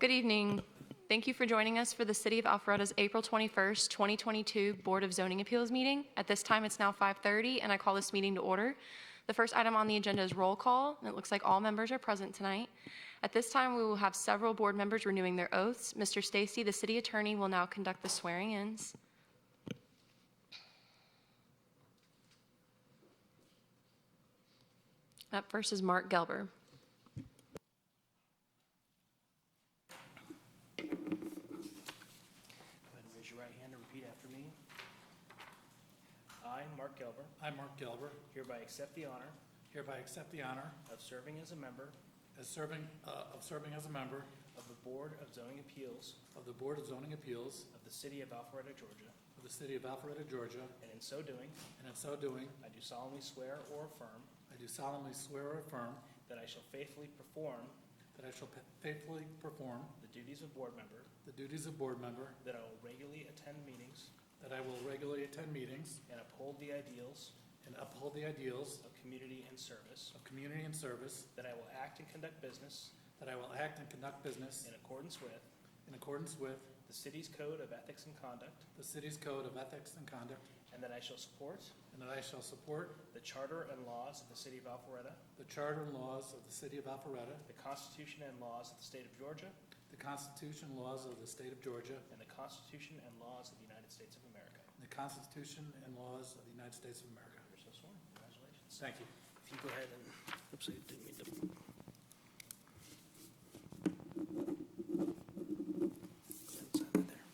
Good evening. Thank you for joining us for the City of Alpharetta's April 21st, 2022 Board of Zoning Appeals meeting. At this time, it's now 5:30, and I call this meeting to order. The first item on the agenda is roll call, and it looks like all members are present tonight. At this time, we will have several board members renewing their oaths. Mr. Stacy, the city attorney, will now conduct the swearing-ins. Up first is Mark Gelber. I, Mark Gelber, hereby accept the honor of serving as a member of the Board of Zoning Appeals of the City of Alpharetta, Georgia. And in so doing, I do solemnly swear or affirm that I shall faithfully perform the duties of board member, that I will regularly attend meetings and uphold the ideals of community and service, that I will act and conduct business in accordance with the city's code of ethics and conduct, and that I shall support the charter and laws of the City of Alpharetta, the Constitution and laws of the State of Georgia, and the Constitution and laws of the United States of America. You're so sworn. Congratulations. Thank you. If you go ahead and, oops, I didn't mean to. Sign that there.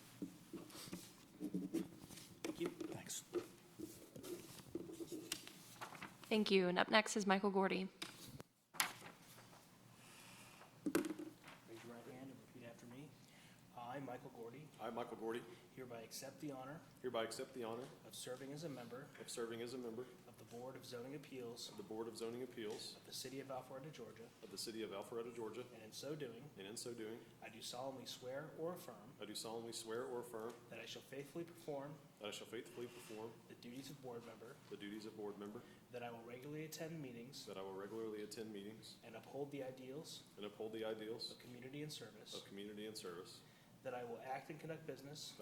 Thank you. Thanks. Thank you. And up next is Michael Gordy. Raise your right hand and repeat after me. I, Michael Gordy, hereby accept the honor of serving as a member of the Board of Zoning Appeals of the City of Alpharetta, Georgia. And in so doing, I do solemnly swear or affirm that I shall faithfully perform the duties of board member, that I will regularly attend meetings and uphold the ideals of community and service, that I will act and conduct business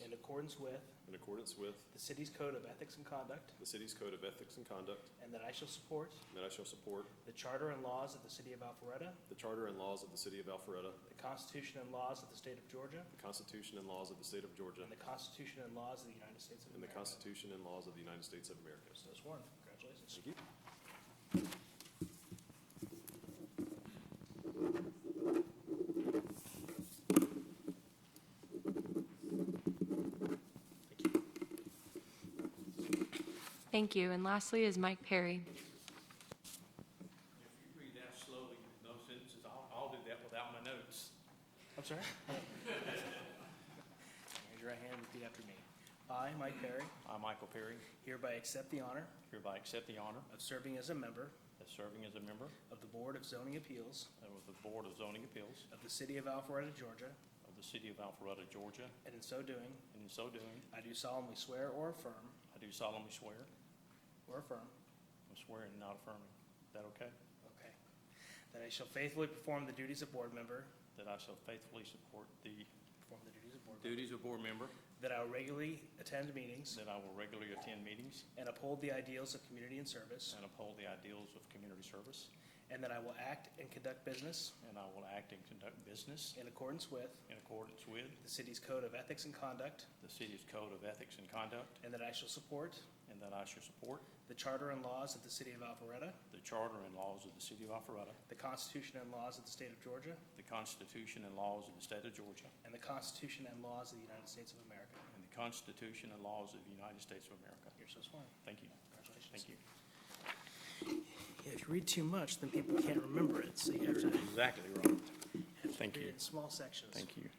in accordance with the city's code of ethics and conduct, and that I shall support the charter and laws of the City of Alpharetta, the Constitution and laws of the State of Georgia, and the Constitution and laws of the United States of America. So sworn. Congratulations. Thank you. Thank you. And lastly is Mike Perry. If you read that slowly, those sentences, I'll do that without my notes. I'm sorry? Raise your right hand and repeat after me. I, Mike Perry, I, Michael Perry, hereby accept the honor of serving as a member of of the Board of Zoning Appeals the Board of Zoning Appeals of the City of Alpharetta, Georgia. of the City of Alpharetta, Georgia, And in so doing, I I do solemnly swear or affirm, do solemnly swear, I'm swearing, not affirming, is that okay? okay, that I shall faithfully perform the duties of board member, That I shall faithfully support the duties of board member, that I will regularly attend meetings that I will regularly attend meetings and uphold the ideals of community and service, and uphold the ideals of community service, and that I will act and conduct business and I will act and conduct business in accordance with in accordance with the city's code of ethics and conduct, the city's code of ethics and conduct, and that I shall support the charter and laws of the City of Alpharetta, the charter and laws of the City of Alpharetta, the Constitution and laws of the State of Georgia, the Constitution and laws of the State of Georgia, and the Constitution and laws of the United States of America. and the Constitution and laws of the United States of America. You're so sworn. Thank you. Congratulations. Thank you. Yeah, if you read too much, then people can't remember it, so you have to Exactly right. Thank read you. it in small sections. Thank you.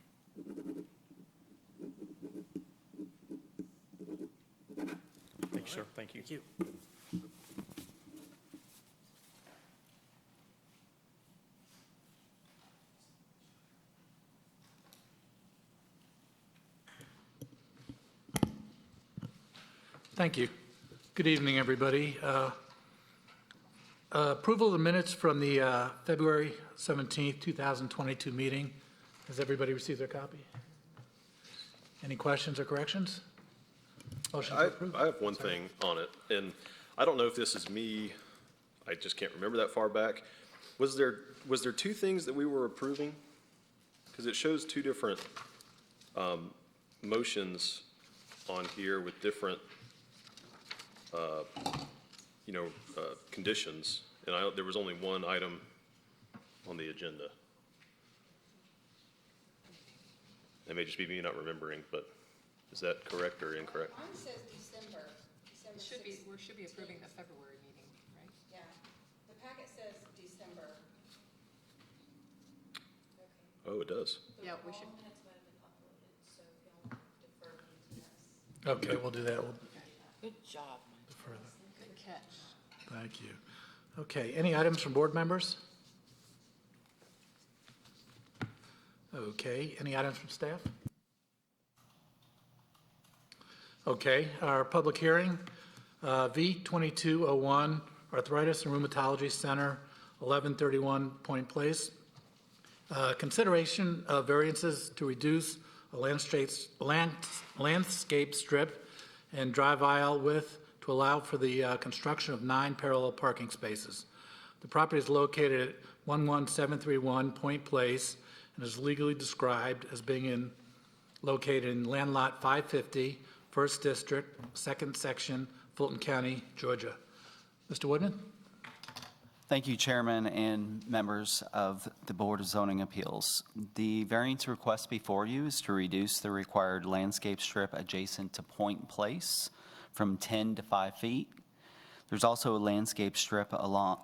Thank you, sir. Thank you. Thank you. Thank you. Good evening, everybody. Approval of the minutes from the February 17th, 2022 meeting. Has everybody received their copy? Any questions or corrections? Motion to approve. I have one thing on it, and I don't know if this is me, I just can't remember that far back. Was there two things that we were approving? Because it shows two different motions on here with different, conditions, and there was only one item on the agenda. It may just be me not remembering, but is that correct or incorrect? Mine says December We should be approving the February meeting, right? Yeah, the packet says December. Okay. Oh, it does. Yeah, we should. All minutes might have been uploaded, so if y'all defer me to this. Okay, we'll do that. We'll Good job, defer that. Mike. Good catch. Thank you. Okay, any items from board members? Okay, any items from staff? Okay, our public hearing, V2201, Arthritis and Rheumatology Center, 1131 Point Place. Consideration of variances to reduce a landscape strip and drive aisle width to allow for the construction of 9 parallel parking spaces. The property is located at 11731 Point Place and is legally described as being located in land lot 550, 1st District, 2nd Section, Fulton County, Georgia. Mr. Woodman? Thank you, Chairman and members of the Board of Zoning Appeals. The variance request before you is to reduce the required landscape strip adjacent to Point Place from 10 to 5 feet. There's also a landscape strip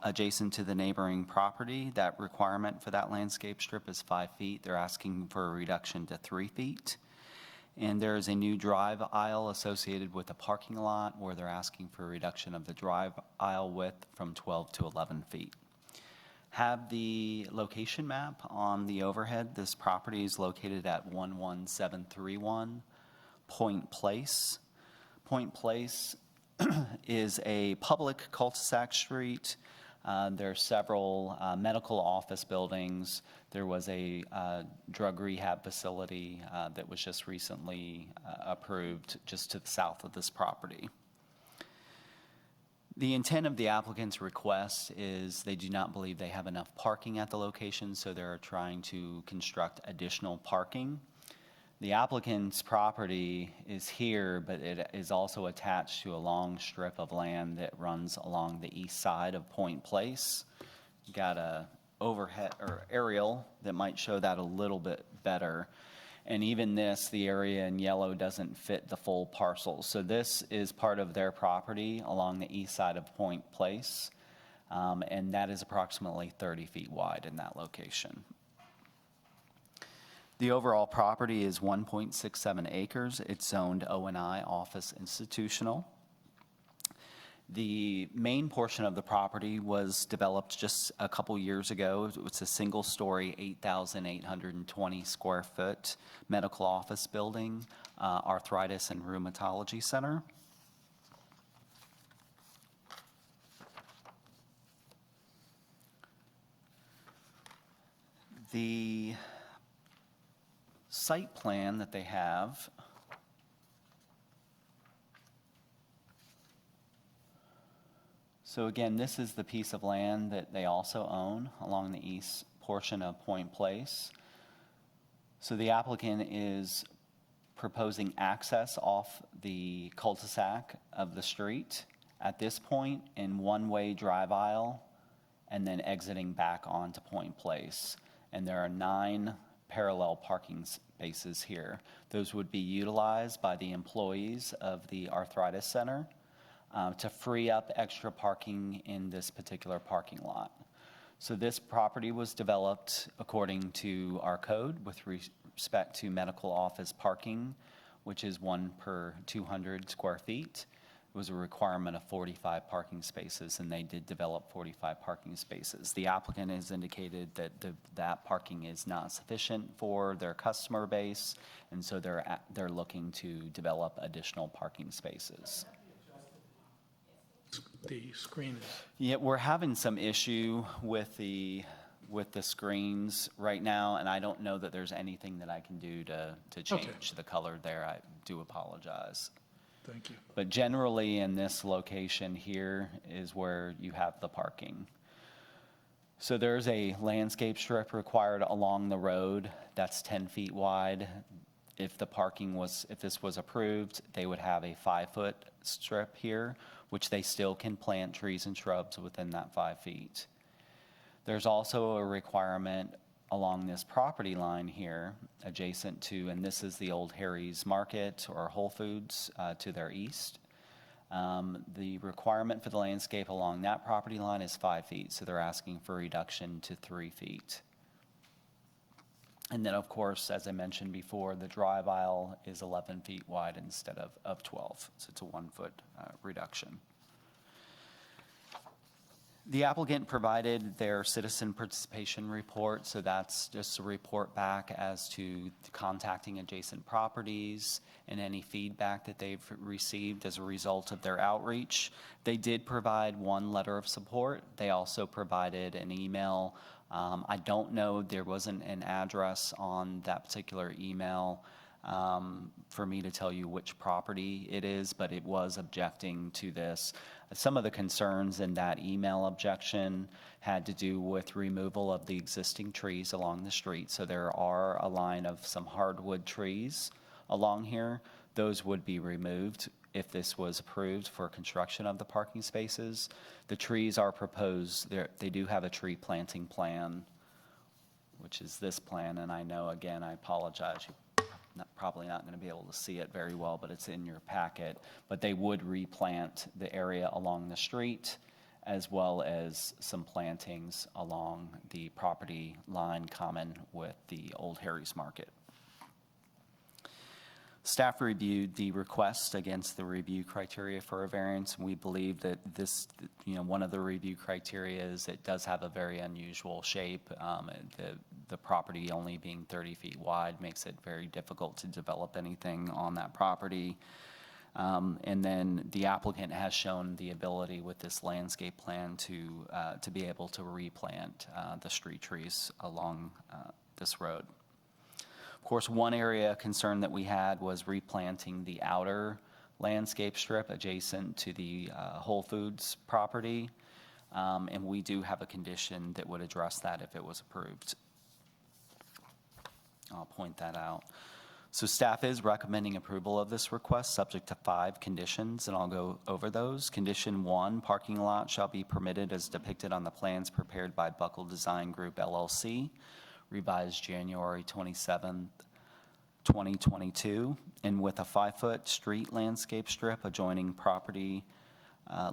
adjacent to the neighboring property. That requirement for that landscape strip is 5 feet. They're asking for a reduction to 3 feet. And there is a new drive aisle associated with the parking lot where they're asking for a reduction of the drive aisle width from 12 to 11 feet. Have the location map on the overhead. This property is located at 11731 Point Place. Point Place is a public cul-de-sac street. There are several medical office buildings. There was a drug rehab facility that was just recently approved just to the south of this property. The intent of the applicant's request is they do not believe they have enough parking at the location, so they're trying to construct additional parking. The applicant's property is here, but it is also attached to a long strip of land that runs along the east side of Point Place. Got a overhead or aerial that might show that a little bit better. And even this, the area in yellow doesn't fit the full parcel. So this is part of their property along the east side of Point Place. And that is approximately 30 feet wide in that location. The overall property is 1.67 acres. It's zoned O&I, office institutional. The main portion of the property was developed just a couple years ago. It's a single-story, 8,820 square foot medical office building, arthritis and rheumatology center. The site plan that they have so again, this is the piece of land that they also own along the east portion of Point Place. So the applicant is proposing access off the cul-de-sac of the street at this point in one-way drive aisle and then exiting back onto Point Place. And there are 9 parallel parking spaces here. Those would be utilized by the employees of the Arthritis Center to free up extra parking in this particular parking lot. So this property was developed according to our code with respect to medical office parking, which is 1 per 200 square feet. It was a requirement of 45 parking spaces, and they did develop 45 parking spaces. The applicant has indicated that that parking is not sufficient for their customer base, and so they're looking to develop additional parking spaces. the screen is. Yeah, we're having some issue with the screens right now, and I don't know that there's anything that I can do to change the color there. I do apologize. Thank you. But generally, in this location here is where you have the parking. So there's a landscape strip required along the road that's 10 feet wide. If this was approved, they would have a 5-foot strip here, which they still can plant trees and shrubs within that 5 feet. There's also a requirement along this property line here, adjacent to, and this is the old Harry's Market or Whole Foods to their east. The requirement for the landscape along that property line is 5 feet, so they're asking for a reduction to 3 feet. And then, of course, as I mentioned before, the drive aisle is 11 feet wide instead of 12, so it's a 1-foot reduction. The applicant provided their citizen participation report, so that's just a report back as to contacting adjacent properties and any feedback that they've received as a result of their outreach. They did provide one letter of support. They also provided an email. I don't know, there wasn't an address on that particular email for me to tell you which property it is, but it was objecting to this. Some of the concerns in that email objection had to do with removal of the existing trees along the street. So there are a line of some hardwood trees along here. Those would be removed if this was approved for construction of the parking spaces. The trees are proposed, they do have a tree planting plan, which is this plan, and I know, again, I apologize, you're probably not going to be able to see it very well, but it's in your packet. But they would replant the area along the street, as well as some plantings along the property line common with the old Harry's Market. Staff reviewed the request against the review criteria for a variance. We believe that this, one of the review criteria is it does have a very unusual shape. The property only being 30 feet wide makes it very difficult to develop anything on that property. And then the applicant has shown the ability with this landscape plan to be able to replant the street trees along this road. Of course, one area of concern that we had was replanting the outer landscape strip adjacent to the Whole Foods property. And we do have a condition that would address that if it was approved. I'll point that out. So staff is recommending approval of this request subject to 5 conditions, and I'll go over those. Condition 1, parking lot shall be permitted as depicted on the plans prepared by Buckle Design Group LLC, revised January 27th, 2022, and with a 5-foot street landscape strip adjoining property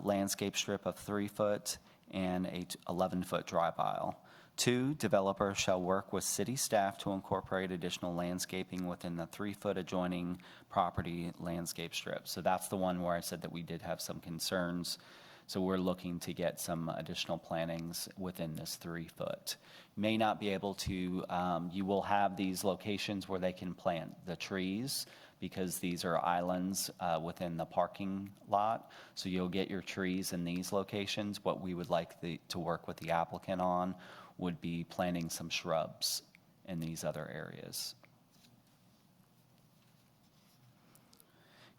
landscape strip of 3 foot and a 11-foot drive aisle. 2, developer shall work with city staff to incorporate additional landscaping within the 3-foot adjoining property landscape strip. So that's the one where I said that we did have some concerns. So we're looking to get some additional plantings within this 3-foot. May not be able to, you will have these locations where they can plant the trees because these are islands within the parking lot. So you'll get your trees in these locations. What we would like to work with the applicant on would be planting some shrubs in these other areas.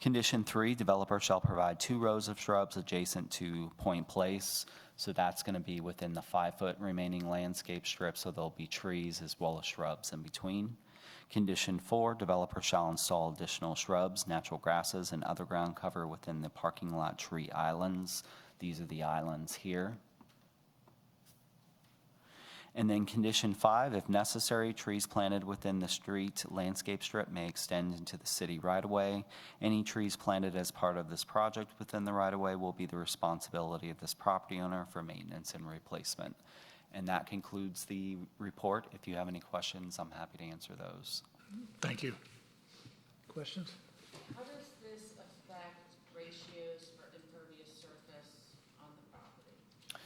Condition 3, developer shall provide 2 rows of shrubs adjacent to Point Place. So that's going to be within the 5-foot remaining landscape strip, so there'll be trees as well as shrubs in between. Condition 4, developer shall install additional shrubs, natural grasses, and other ground cover within the parking lot tree islands. These are the islands here. And then condition 5, if necessary, trees planted within the street landscape strip may extend into the city right-of-way. Any trees planted as part of this project within the right-of-way will be the responsibility of this property owner for maintenance and replacement. And that concludes the report. If you have any questions, I'm happy to answer those. Thank you. Questions? How does this affect ratios for impervious surface on the property?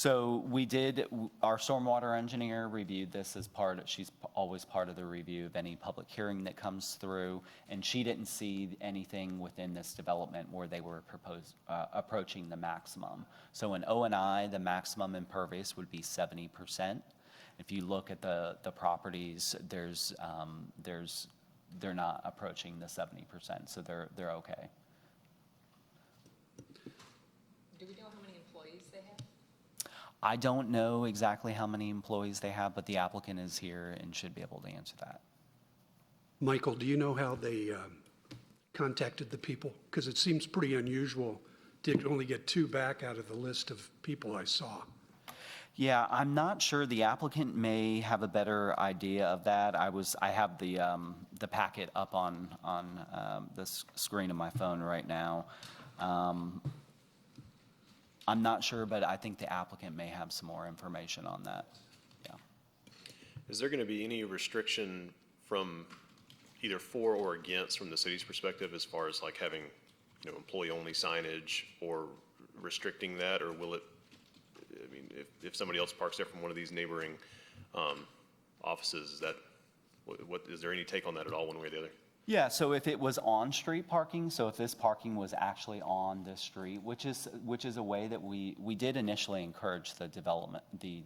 So we did, our stormwater engineer reviewed this as she's always part of the review of any public hearing that comes through, and she didn't see anything within this development where they were approaching the maximum. So in O&I, the maximum impervious would be 70%. If you look at the properties, they're not approaching the 70%, so they're okay. Do we know how many employees they have? I don't know exactly how many employees they have, but the applicant is here and should be able to answer that. Michael, do you know how they contacted the people? Because it seems pretty unusual to only get 2 back out of the list of people I saw. Yeah, I'm not sure. The applicant may have a better idea of that. I have the packet up on the screen of my phone right now. I'm not sure, but I think the applicant may have some more information on that. Yeah. Is there going to be any restriction from either for or against from the city's perspective as far as like having, employee-only signage or restricting that, or will it, I mean, if somebody else parks there from one of these neighboring offices, is there any take on that at all, one way or the other? Yeah, so if it was on-street parking, so if this parking was actually on the street, which is a way that we did initially encourage the development, the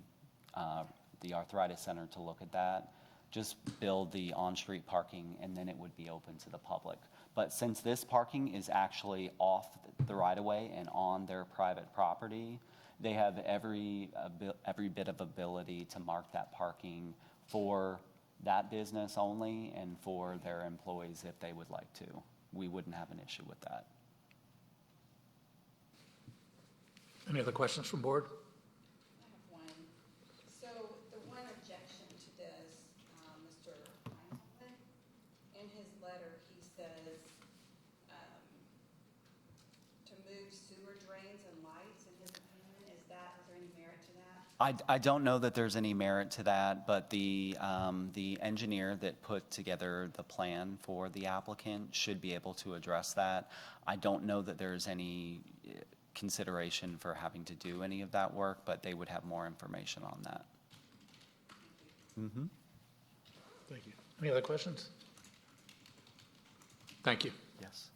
Arthritis Center to look at that, just build the on-street parking and then it would be open to the public. But since this parking is actually off the right-of-way and on their private property, they have every bit of ability to mark that parking for that business only and for their employees if they would like to. We wouldn't have an issue with that. Any other questions from board? I have one. So the one objection to this, Mr. Einhorn, in his letter, he says to move sewer drains and lights, in his opinion. Is there any merit to that? I don't know that there's any merit to that, but the engineer that put together the plan for the applicant should be able to address that. I don't know that there's any consideration for having to do any of that work, but they would have more information on that. Mm-hmm. Thank you. Any other questions? Thank you. Yes.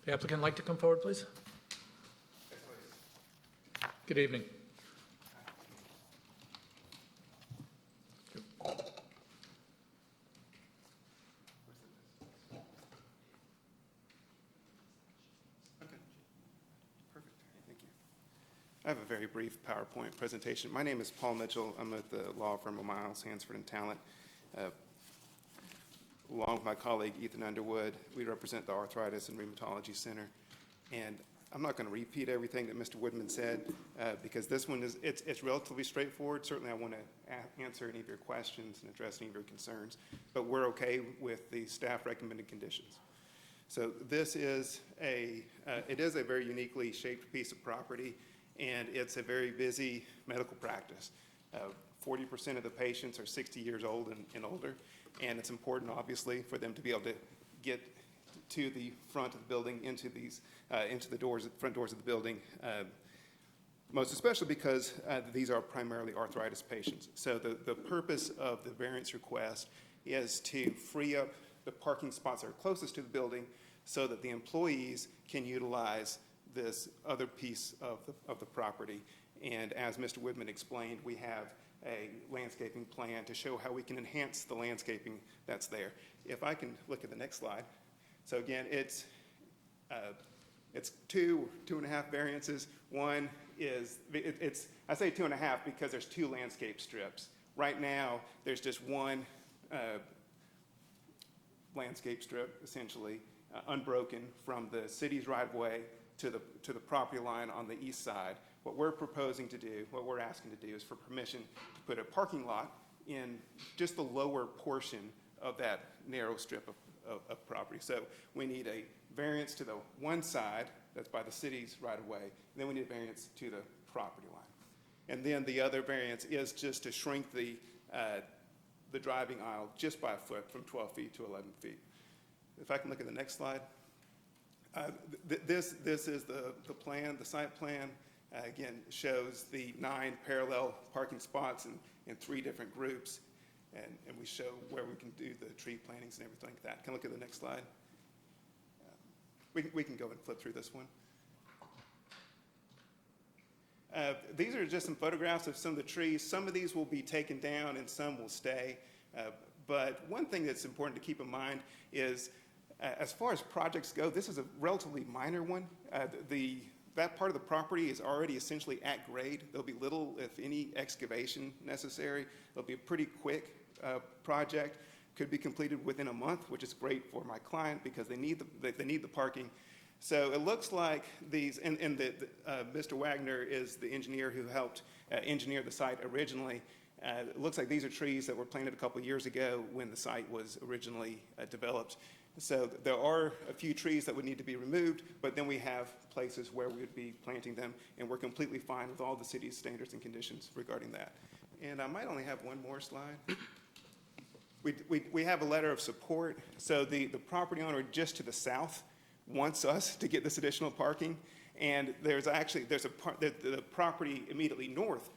The applicant like to come forward, please? Good evening. Perfect. Thank you. I have a very brief PowerPoint presentation. My name is Paul Mitchell. I'm at the law firm of Miles, Hansford & Talent. Along with my colleague Ethan Underwood, we represent the Arthritis and Rheumatology Center. And I'm not going to repeat everything that Mr. Woodman said because this one it's relatively straightforward. Certainly I want to answer any of your questions and address any of your concerns, but we're okay with the staff recommended conditions. So this is it is a very uniquely shaped piece of property, and it's a very busy medical practice. 40% of the patients are 60 years old and older, and it's important, obviously, for them to be able to get to the front of the building, into the front doors of the building, most especially because these are primarily arthritis patients. So the purpose of the variance request is to free up the parking spots that are closest to the building so that the employees can utilize this other piece of the property. And as Mr. Woodman explained, we have a landscaping plan to show how we can enhance the landscaping that's there. If I can look at the next slide. So again, it's 2.5 variances. One is, I say 2.5 because there's 2 landscape strips. Right now, there's just one landscape strip, essentially, unbroken from the city's right-of-way to the property line on the east side. What we're proposing to do, what we're asking to do is for permission to put a parking lot in just the lower portion of that narrow strip of property. So we need a variance to the one side that's by the city's right-of-way, and then we need a variance to the property line. And then the other variance is just to shrink the driving aisle just by a foot from 12 feet to 11 feet. If I can look at the next slide. This is the plan, the site plan. again, shows the 9 parallel parking spots in 3 different groups. And we show where we can do the tree plantings and everything like that. Can I look at the next slide? We can go and flip through this one. These are just some photographs of some of the trees. Some of these will be taken down and some will stay. But one thing that's important to keep in mind is, as far as projects go, this is a relatively minor one. That part of the property is already essentially at grade. There'll be little, if any, excavation necessary. It'll be a pretty quick project. Could be completed within a month, which is great for my client because they need the parking. So it looks like these, and Mr. Wagner is the engineer who helped engineer the site originally. It looks like these are trees that were planted a couple years ago when the site was originally developed. So there are a few trees that would need to be removed, but then we have places where we would be planting them, and we're completely fine with all the city's standards and conditions regarding that. And I might only have one more slide. We have a letter of support. So the property owner just to the south wants us to get this additional parking, and the property immediately north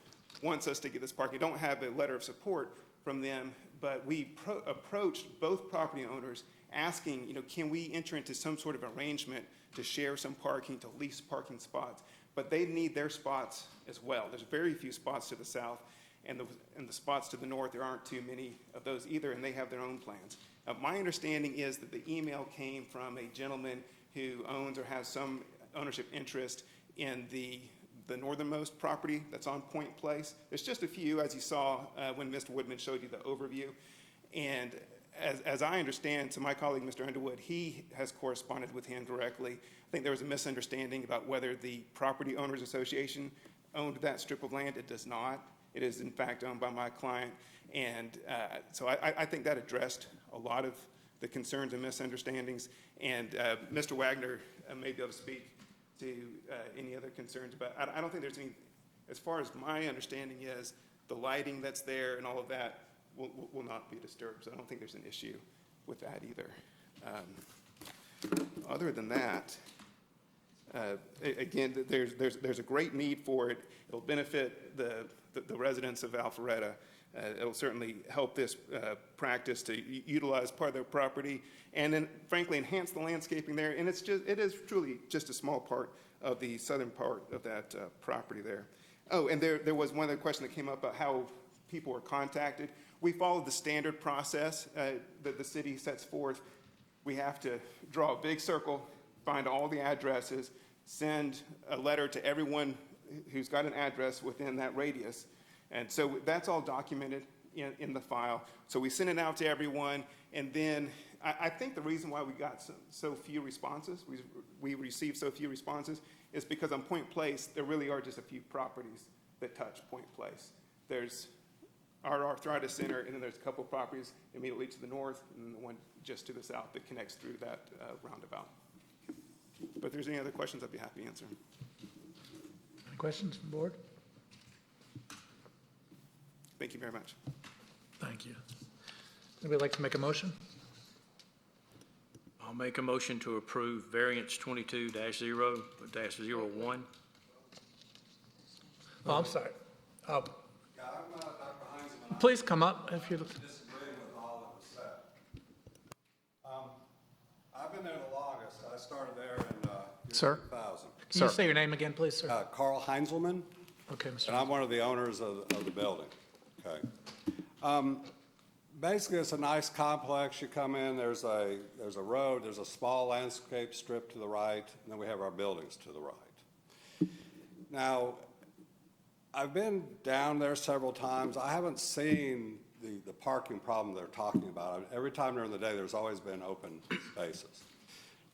wants us to get this parking. Don't have a letter of support from them, but we approached both property owners asking, can we enter into some sort of arrangement to share some parking, to lease parking spots? But they need their spots as well. There's very few spots to the south, and the spots to the north, there aren't too many of those either, and they have their own plans. My understanding is that the email came from a gentleman who owns or has some ownership interest in the northernmost property that's on Point Place. There's just a few, as you saw when Mr. Woodman showed you the overview. And as I understand, so my colleague, Mr. Underwood, he has corresponded with him directly. I think there was a misunderstanding about whether the Property Owners Association owned that strip of land. It does not. It is, in fact, owned by my client. And so I think that addressed a lot of the concerns and misunderstandings. And Mr. Wagner may be able to speak to any other concerns. But I don't think there's any, as far as my understanding is, the lighting that's there and all of that will not be disturbed. So I don't think there's an issue with that either. Other than that, again, there's a great need for it. It'll benefit the residents of Alpharetta. It'll certainly help this practice to utilize part of their property and then, frankly, enhance the landscaping there. And it is truly just a small part of the southern part of that property there. Oh, and there was one other question that came up about how people were contacted. We followed the standard process that the city sets forth. We have to draw a big circle, find all the addresses, send a letter to everyone who's got an address within that radius. And so that's all documented in the file. So we send it out to everyone, and then I think the reason why we got so few responses, we received so few responses, is because on Point Place, there really are just a few properties that touch Point Place. There's our Arthritis Center, and then there's a couple of properties immediately to the north, and then the one just to the south that connects through that roundabout. But if there's any other questions, I'd be happy to answer them. Any questions from the board? Thank you very much. Thank you. Anybody like to make a motion? I'll make a motion to approve variance 22-0-01. Oh, I'm sorry. Please come up if you. Disagreeing with all that was said. I've been there the longest. I started there in Sir? 2000. Can you say your name again, please, sir? Carl Heinzelman, Okay, Mr. and I'm one of the owners of the building. Okay. Basically, it's a nice complex. You come in, there's a road, there's a small landscape strip to the right, and then we have our buildings to the right. Now, I've been down there several times. I haven't seen the parking problem they're talking about. Every time during the day, there's always been open spaces.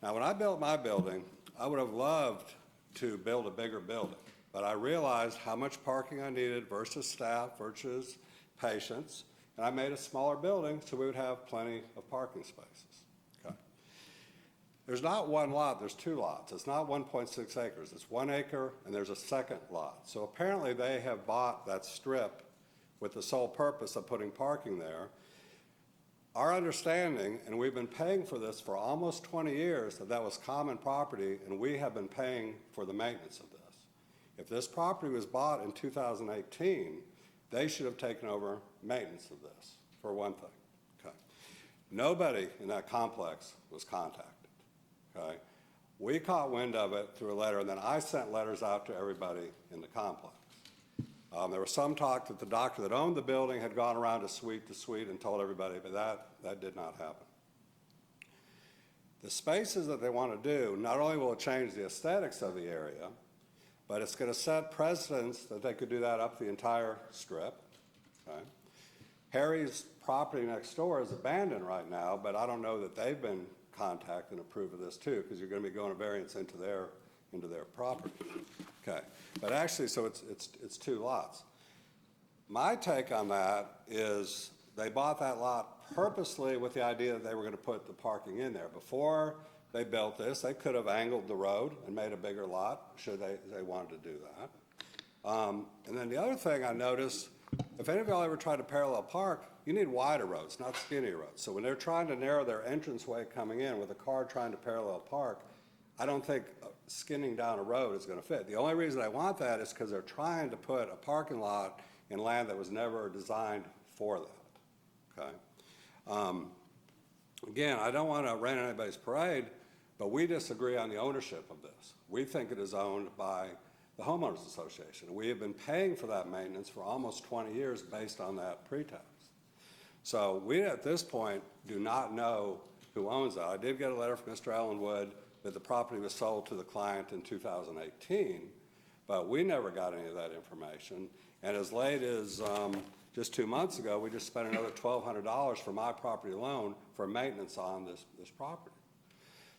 Now, when I built my building, I would have loved to build a bigger building, but I realized how much parking I needed versus staff versus patients, and I made a smaller building so we would have plenty of parking spaces. Okay. There's not one lot, there's two lots. It's not 1.6 acres. It's 1 acre, and there's a second lot. So apparently they have bought that strip with the sole purpose of putting parking there. Our understanding, and we've been paying for this for almost 20 years, that was common property, and we have been paying for the maintenance of this. If this property was bought in 2018, they should have taken over maintenance of this, for one thing, okay? Nobody in that complex was contacted, okay? We caught wind of it through a letter, and then I sent letters out to everybody in the complex. There was some talk that the doctor that owned the building had gone around to suite and told everybody, but that did not happen. The spaces that they want to do, not only will it change the aesthetics of the area, but it's going to set precedents that they could do that up the entire strip. Okay? Harry's property next door is abandoned right now, but I don't know that they've been contacted and approved of this too, because you're going to be going a variance into their property. Okay, but actually, so it's two lots. My take on that is they bought that lot purposely with the idea that they were going to put the parking in there. Before they built this, they could have angled the road and made a bigger lot, should they wanted to do that. And then the other thing I noticed, if any of y'all ever tried to parallel park, you need wider roads, not skinnier roads. So when they're trying to narrow their entranceway coming in with a car trying to parallel park, I don't think skinning down a road is going to fit. The only reason I want that is because they're trying to put a parking lot in land that was never designed for that, okay? Again, I don't want to rain on anybody's parade, but we disagree on the ownership of this. We think it is owned by the homeowners association. We have been paying for that maintenance for almost 20 years based on that pretext. So we, at this point, do not know who owns that. I did get a letter from Mr. Ellenwood that the property was sold to the client in 2018, but we never got any of that information. And as late as just 2 months ago, we just spent another $1,200 for my property alone for maintenance on this property.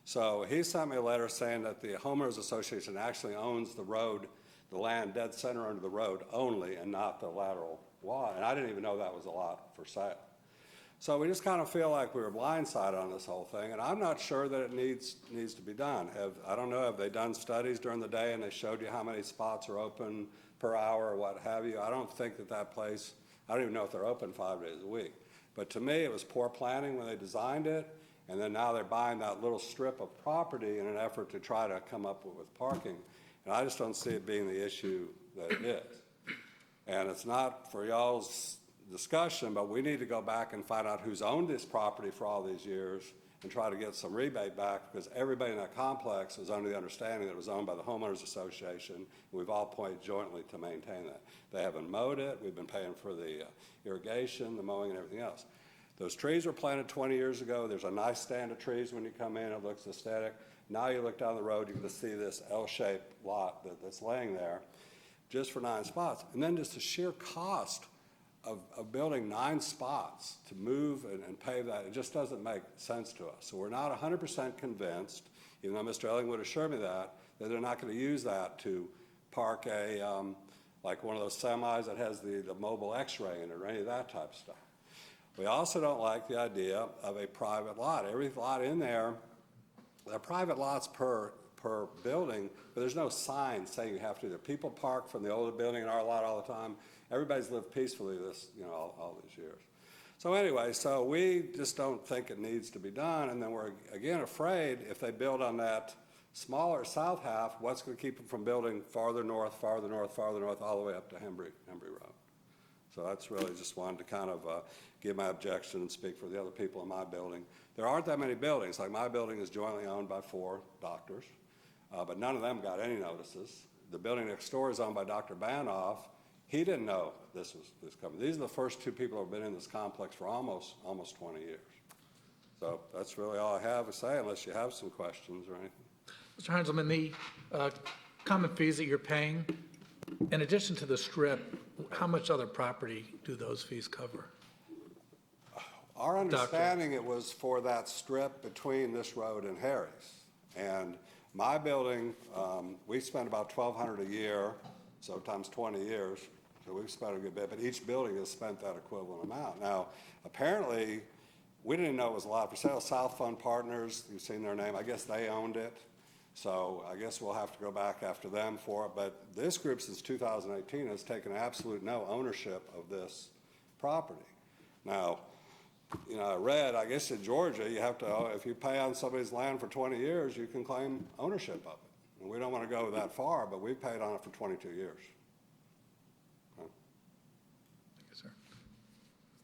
So he sent me a letter saying that the homeowners association actually owns the road, the land dead center under the road only, and not the lateral wall. And I didn't even know that was a lot for sale. So we just kind of feel like we were blindsided on this whole thing, and I'm not sure that it needs to be done. I don't know, have they done studies during the day and they showed you how many spots are open per hour or what have you? I don't think that place, I don't even know if they're open 5 days a week. But to me, it was poor planning when they designed it, and then now they're buying that little strip of property in an effort to try to come up with parking. And I just don't see it being the issue that it is. And it's not for y'all's discussion, but we need to go back and find out who's owned this property for all these years and try to get some rebate back, because everybody in that complex was under the understanding that it was owned by the homeowners association, and we've all pointed jointly to maintain that. They haven't mowed it. We've been paying for the irrigation, the mowing, and everything else. Those trees were planted 20 years ago. There's a nice stand of trees when you come in. It looks aesthetic. Now you look down the road, you're going to see this L-shaped lot that's laying there just for 9 spots. And then just the sheer cost of building 9 spots to move and pave that, it just doesn't make sense to us. So we're not 100% convinced, even though Mr. Ellingwood assured me that they're not going to use that to park like one of those semis that has the mobile x-ray in it or any of that type of stuff. We also don't like the idea of a private lot. Every lot in there, there are private lots per building, but there's no sign saying you have to. There people park from the older building in our lot all the time. Everybody's lived peacefully all these years. So anyway, so we just don't think it needs to be done, and then we're again afraid if they build on that smaller south half, what's going to keep them from building farther north, all the way up to Hembry Road. So that's really just wanted to kind of give my objection and speak for the other people in my building. There aren't that many buildings. Like my building is jointly owned by 4 doctors, but none of them got any notices. The building next door is owned by Dr. Banoff. He didn't know this was coming. These are the first 2 people who have been in this complex for almost 20 years. So that's really all I have to say, unless you have some questions or anything. Mr. Heinzelman, the common fees that you're paying, in addition to the strip, how much other property do those fees cover? Our understanding, it was for that strip between this road and Harry's. And my building, we spend about $1,200 a year, so times 20 years, so we've spent a good bit, but each building has spent that equivalent amount. Now, apparently, we didn't know it was a lot for sale. South Fund Partners, you've seen their name, I guess they owned it. So I guess we'll have to go back after them for it. But this group since 2018 has taken absolute no ownership of this property. Now, I read, I guess in Georgia, you have to, if you pay on somebody's land for 20 years, you can claim ownership of it. And we don't want to go that far, but we've paid on it for 22 years. Thank you, sir.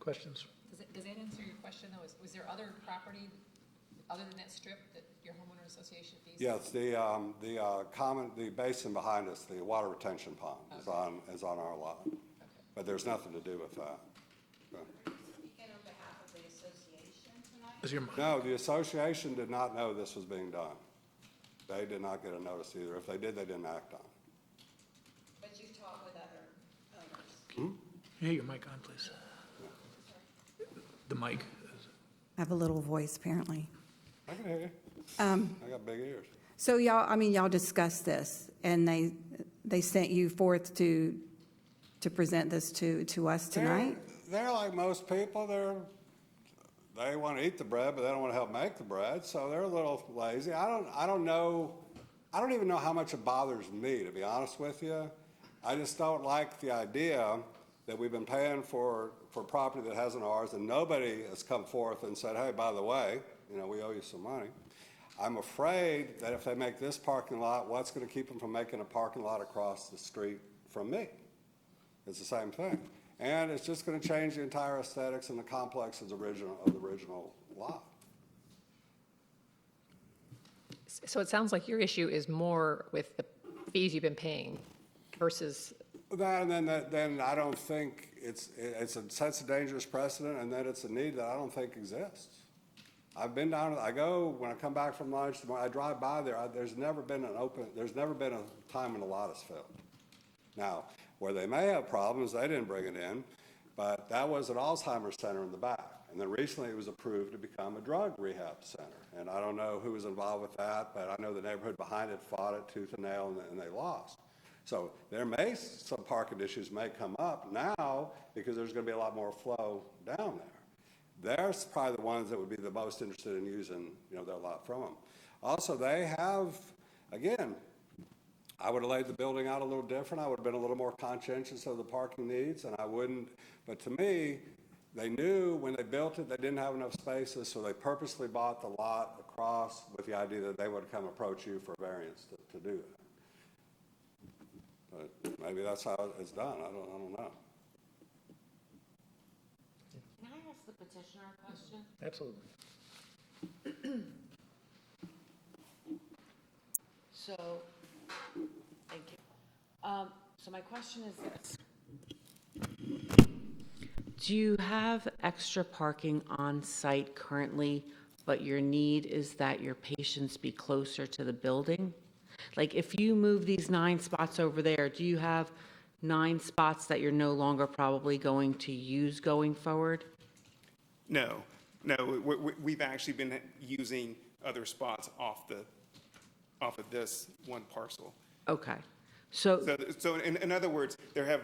Questions? Does that answer your question, though? Was there other property other than that strip that your homeowner association fees? Yes, the basin behind us, the water retention pond is on our lot. Okay. But there's nothing to do with that. Okay. Speaking on behalf of the association tonight? Is your, No, the association did not know this was being done. They did not get a notice either. If they did, they didn't act on it. But you've talked with other owners? Can you have your mic on, please? The mic. I have a little voice, apparently. I can hear you. I got big ears. So y'all discussed this, and they sent you forth to present this to us tonight? They're like most people. They want to eat the bread, but they don't want to help make the bread, so they're a little lazy. I don't know. I don't even know how much it bothers me, to be honest with you. I just don't like the idea that we've been paying for property that hasn't ours, and nobody has come forth and said, hey, by the way, we owe you some money. I'm afraid that if they make this parking lot, what's going to keep them from making a parking lot across the street from me? It's the same thing. And it's just going to change the entire aesthetics and the complex of the original lot. So it sounds like your issue is more with the fees you've been paying versus. That, and then I don't think sets a dangerous precedent, and then it's a need that I don't think exists. I've been down. When I come back from lunch, I drive by there. There's never been a time when the lot is filled. Now, where they may have problems, they didn't bring it in, but that was an Alzheimer's center in the back. And then recently it was approved to become a drug rehab center. And I don't know who was involved with that, but I know the neighborhood behind it fought it tooth and nail, and they lost. So some parking issues may come up now because there's going to be a lot more flow down there. They're probably the ones that would be the most interested in using their lot from them. Also, they have, again, I would have laid the building out a little different. I would have been a little more conscientious of the parking needs, and I wouldn't. But to me, they knew when they built it, they didn't have enough spaces, so they purposely bought the lot across with the idea that they would come approach you for variance to do that. But maybe that's how it's done. I don't know. Can I ask the petitioner a question? Absolutely. So, thank you. So my question is this. Do you have extra parking on site currently, but your need is that your patients be closer to the building? Like if you move these 9 spots over there, do you have 9 spots that you're no longer probably going to use going forward? No, we've actually been using other spots off of this one parcel. Okay. So in other words, there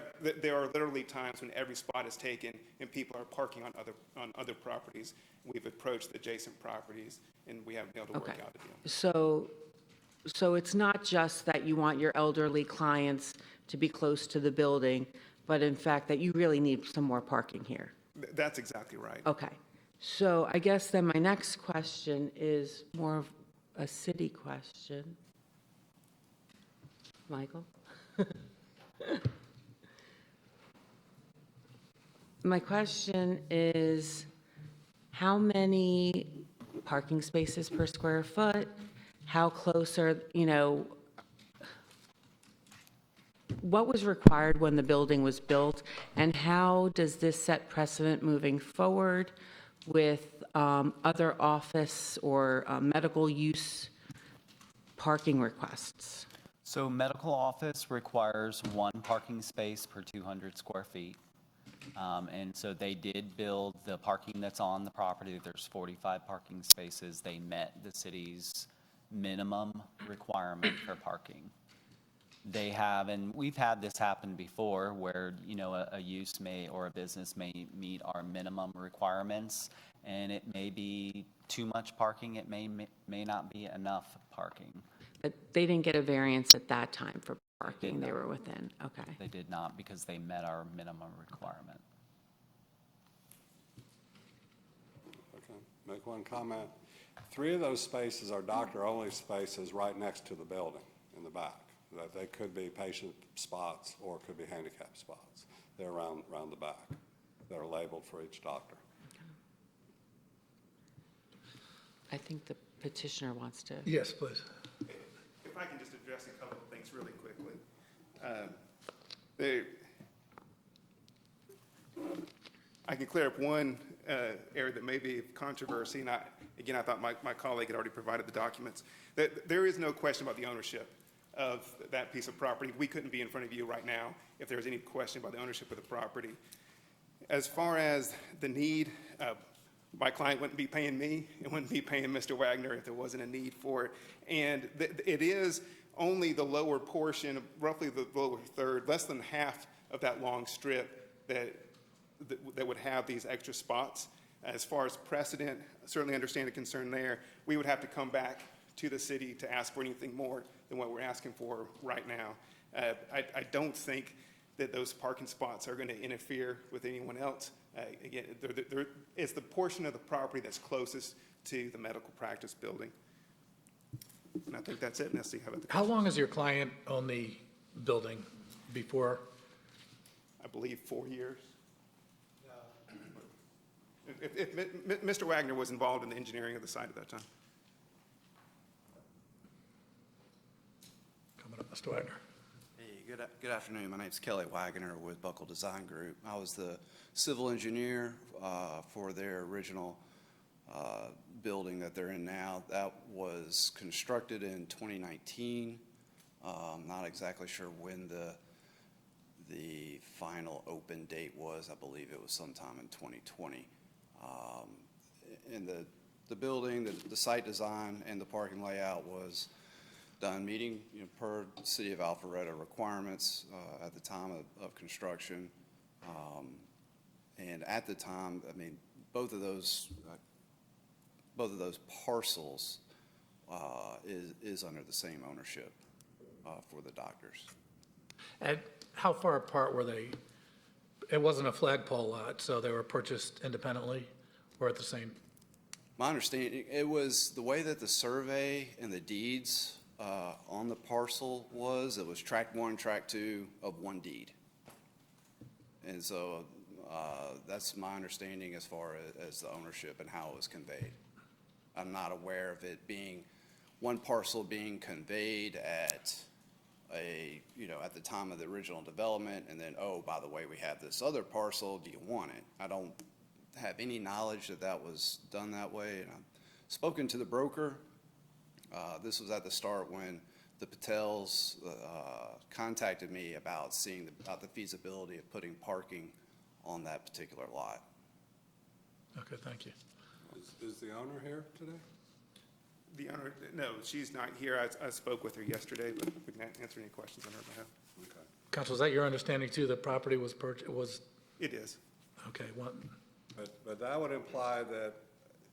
are literally times when every spot is taken and people are parking on other properties. We've approached the adjacent properties and we haven't been able to work out a deal. So it's not just that you want your elderly clients to be close to the building, but in fact that you really need some more parking here. That's exactly right. Okay. So I guess then my next question is more of a city question. Michael? My question is, how many parking spaces per square foot? How close are, what was required when the building was built? And how does this set precedent moving forward with other office or medical use parking requests? So medical office requires 1 parking space per 200 square feet. And so they did build the parking that's on the property. There's 45 parking spaces. They met the city's minimum requirement for parking. They have, and we've had this happen before where, a use may, or a business may meet our minimum requirements, and it may be too much parking. It may not be enough parking. But they didn't get a variance at that time for parking. They were within. Okay. They did not because they met our minimum requirement. Okay, make one comment. 3 of those spaces are doctor-only spaces right next to the building. in the back. That they could be patient spots or could be handicap spots. They're around the back. That are labeled for each doctor. I think the petitioner wants to. Yes, please. If I can just address a couple of things really quickly. I can clear up one area that may be of controversy, and I thought my colleague had already provided the documents. There is no question about the ownership of that piece of property. We couldn't be in front of you right now if there was any question about the ownership of the property. As far as the need, my client wouldn't be paying me, it wouldn't be paying Mr. Wagner if there wasn't a need for it. And it is only the lower portion, roughly the lower third, less than half of that long strip that would have these extra spots. As far as precedent, certainly understand the concern there. We would have to come back to the city to ask for anything more than what we're asking for right now. I don't think that those parking spots are going to interfere with anyone else. Again, it's the portion of the property that's closest to the medical practice building. And I think that's it, unless you have other How long has your client owned the building before? I believe 4 years. If Mr. Wagner was involved in the engineering of the site at that time. Coming up, Mr. Wagner. Hey, good afternoon. My name's Kelly Wagner with Buckle Design Group. I was the civil engineer for their original building that they're in now. That was constructed in 2019. Not exactly sure when the final open date was. I believe it was sometime in 2020. And the building, the site design, and the parking layout was done meeting per City of Alpharetta requirements at the time of construction. And at the time, I mean, both of those parcels is under the same ownership for the doctors. And how far apart were they? It wasn't a flagpole lot, so they were purchased independently or at the same? My understanding, it was the way that the survey and the deeds on the parcel was, it was tract 1, tract 2 of one deed. And so that's my understanding as far as the ownership and how it was conveyed. I'm not aware of it being one parcel being conveyed at at the time of the original development, and then, oh, by the way, we have this other parcel, do you want it? I don't have any knowledge that that was done that way. And I've spoken to the broker. This was at the start when the Patels contacted me about about the feasibility of putting parking on that particular lot. Okay, thank you. Is the owner here today? The owner, no, she's not here. I spoke with her yesterday, but we can answer any questions on her behalf. Okay. Counsel, is that your understanding too, the property was purchased? It is. Okay, But that would imply that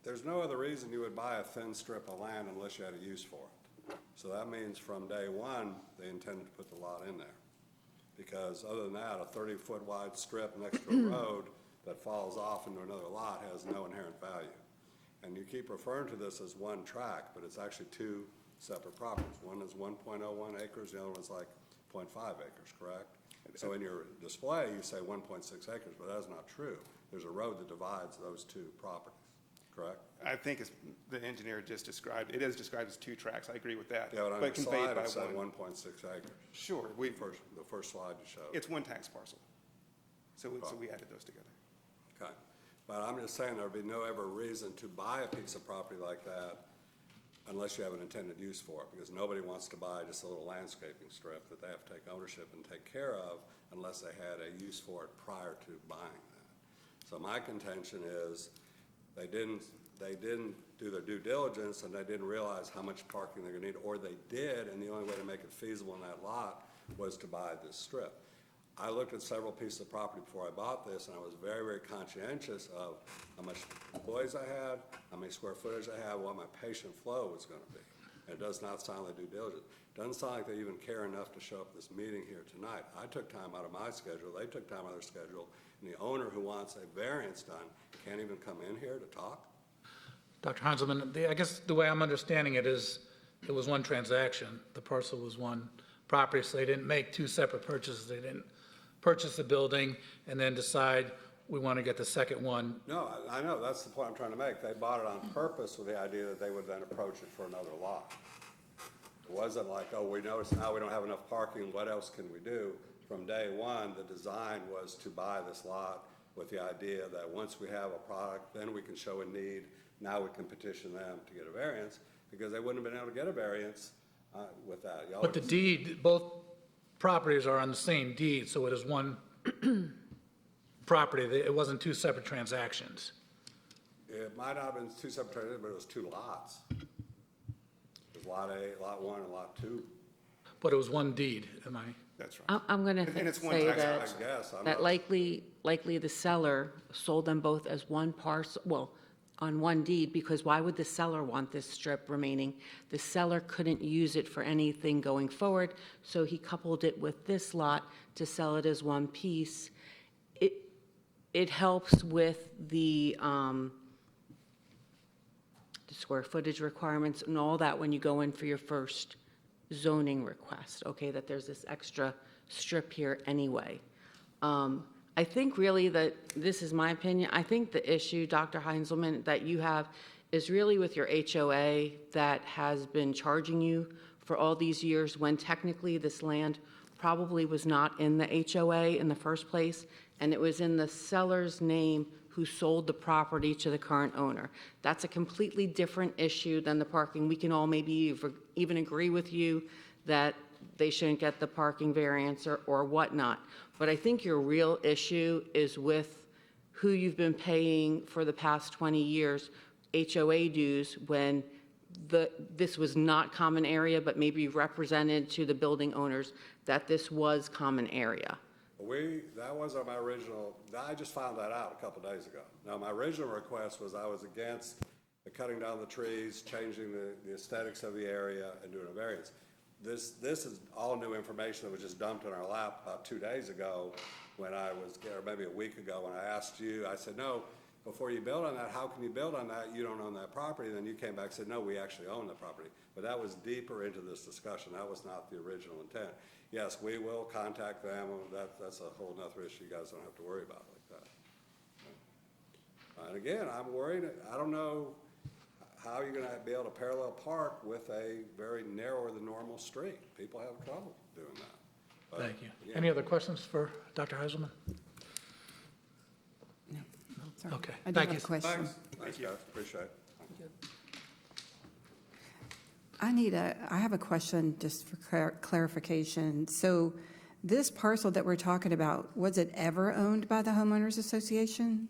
there's no other reason you would buy a thin strip of land unless you had a use for it. So that means from day one, they intended to put the lot in there. Because other than that, a 30-foot wide strip next to a road that falls off into another lot has no inherent value. And you keep referring to this as one tract, but it's actually two separate properties. One is 1.01 acres, the other one's like 0.5 acres, correct? So in your display, you say 1.6 acres, but that's not true. There's a road that divides those two properties, correct? I think as the engineer just described, it is described as two tracks. I agree with that. Yeah, but on But your conveyed slide, by it said one. 1.6 acres. Sure. The first slide you showed. It's one tax parcel. So we added those together. Okay. But I'm just saying there'd be no ever reason to buy a piece of property like that unless you have an intended use for it, because nobody wants to buy just a little landscaping strip that they have to take ownership and take care of unless they had a use for it prior to buying that. So my contention is they didn't do their due diligence and they didn't realize how much parking they're gonna need, or they did, and the only way to make it feasible in that lot was to buy this strip. I looked at several pieces of property before I bought this, and I was very, very conscientious of how much employees I had, how many square footage I had, what my patient flow was gonna be. And it does not sound like due diligence. It doesn't sound like they even care enough to show up at this meeting here tonight. I took time out of my schedule, they took time out of their schedule, and the owner who wants a variance done can't even come in here to talk? Dr. Hanselman, I guess the way I'm understanding it is it was one transaction. The parcel was one property, so they didn't make two separate purchases. They didn't purchase the building and then decide we want to get the second one. No, I know, that's the point I'm trying to make. They bought it on purpose with the idea that they would then approach it for another lot. It wasn't like, oh, we noticed now we don't have enough parking, what else can we do? From day one, the design was to buy this lot with the idea that once we have a product, then we can show a need. Now we can petition them to get a variance, because they wouldn't have been able to get a variance with that. But the deed, both properties are on the same deed, so it is one property. It wasn't two separate transactions. It might not have been two separate transactions, but it was two lots. It was Lot A, Lot 1, and Lot 2. But it was one deed, am I? That's right. I'm going And to it's one say tax, that, I guess, I'm that not- likely the seller sold them both as one parcel, well, on one deed, because why would the seller want this strip remaining? The seller couldn't use it for anything going forward, so he coupled it with this lot to sell it as one piece. It helps with the square footage requirements and all that when you go in for your first zoning request, okay, that there's this extra strip here anyway. I think really that, this is my opinion, I think the issue, Dr. Heinzelman, that you have is really with your HOA that has been charging you for all these years when technically this land probably was not in the HOA in the first place, and it was in the seller's name who sold the property to the current owner. That's a completely different issue than the parking. We can all maybe even agree with you that they shouldn't get the parking variance or whatnot. But I think your real issue is with who you've been paying for the past 20 years, HOA dues, when this was not common area, but maybe represented to the building owners that this was common area. That wasn't my original, I just found that out a couple days ago. Now, my original request was I was against the cutting down the trees, changing the aesthetics of the area, and doing a variance. This is all new information that was just dumped in our lap about 2 days ago when I was, or maybe a week ago, when I asked you, I said, no, before you build on that, how can you build on that? You don't own that property. Then you came back and said, no, we actually own the property. But that was deeper into this discussion. That was not the original intent. Yes, we will contact them. That's a whole nother issue you guys don't have to worry about like that. And again, I'm worried, I don't know how you're gonna be able to parallel park with a very narrower than normal street. People have trouble doing that. But, Thank you. yeah. Any other questions for Dr. Heiselman? No, sorry. Okay, I do thank have you. a question. Thanks, guys, appreciate it. I have a question just for clarification. So this parcel that we're talking about, was it ever owned by the homeowners association?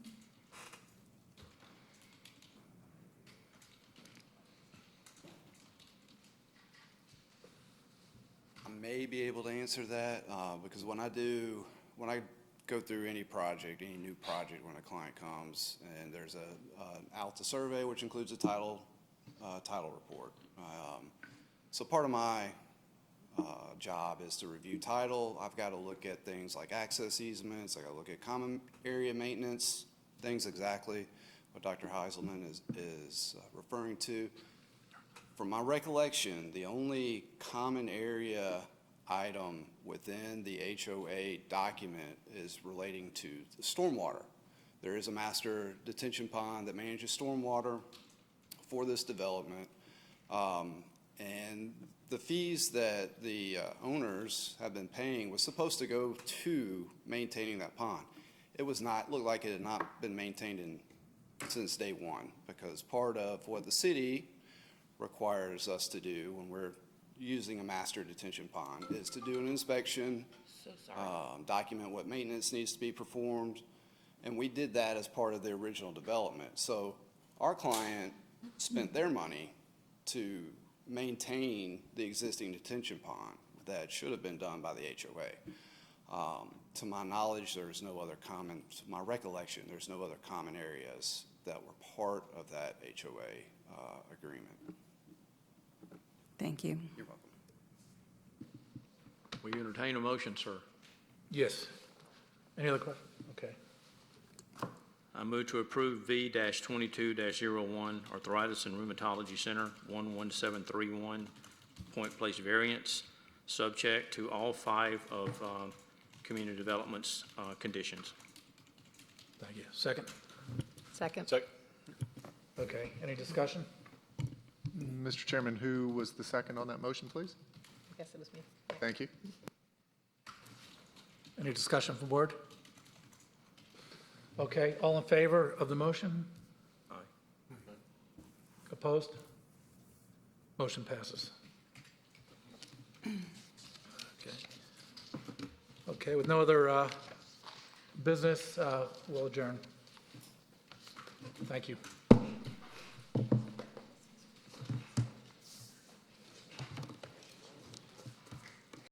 I may be able to answer that, because when I go through any project, any new project, when a client comes, and there's an ALTA survey, which includes a title report. So part of my job is to review title. I've got to look at things like access easements, I got to look at common area maintenance, things exactly what Dr. Heiselman is referring to. From my recollection, the only common area item within the HOA document is relating to the stormwater. There is a master detention pond that manages stormwater for this development. And the fees that the owners have been paying was supposed to go to maintaining that pond. It was not, looked like it had not been maintained since day one, because part of what the city requires us to do when we're using a master detention pond is to do an inspection, document what maintenance needs to be performed, and we did that as part of the original development. So our client spent their money to maintain the existing detention pond that should have been done by the HOA. To my knowledge, there's no other common, to my recollection, there's no other common areas that were part of that HOA agreement. Thank you. You're welcome. Will you entertain a motion, sir? Yes. Any other questions? Okay. I move to approve V-22-01 Arthritis and Rheumatology Center, 11731 Point Place variance, subject to all 5 of Community Development's conditions. Thank you. Second? Second. Second. Okay, any discussion? Mr. Chairman, who was the second on that motion, please? I guess it was me. Thank you. Any discussion from board? Okay, all in favor of the motion? Aye. Opposed? Motion passes. Okay. Okay, with no other business, we'll adjourn. Thank you.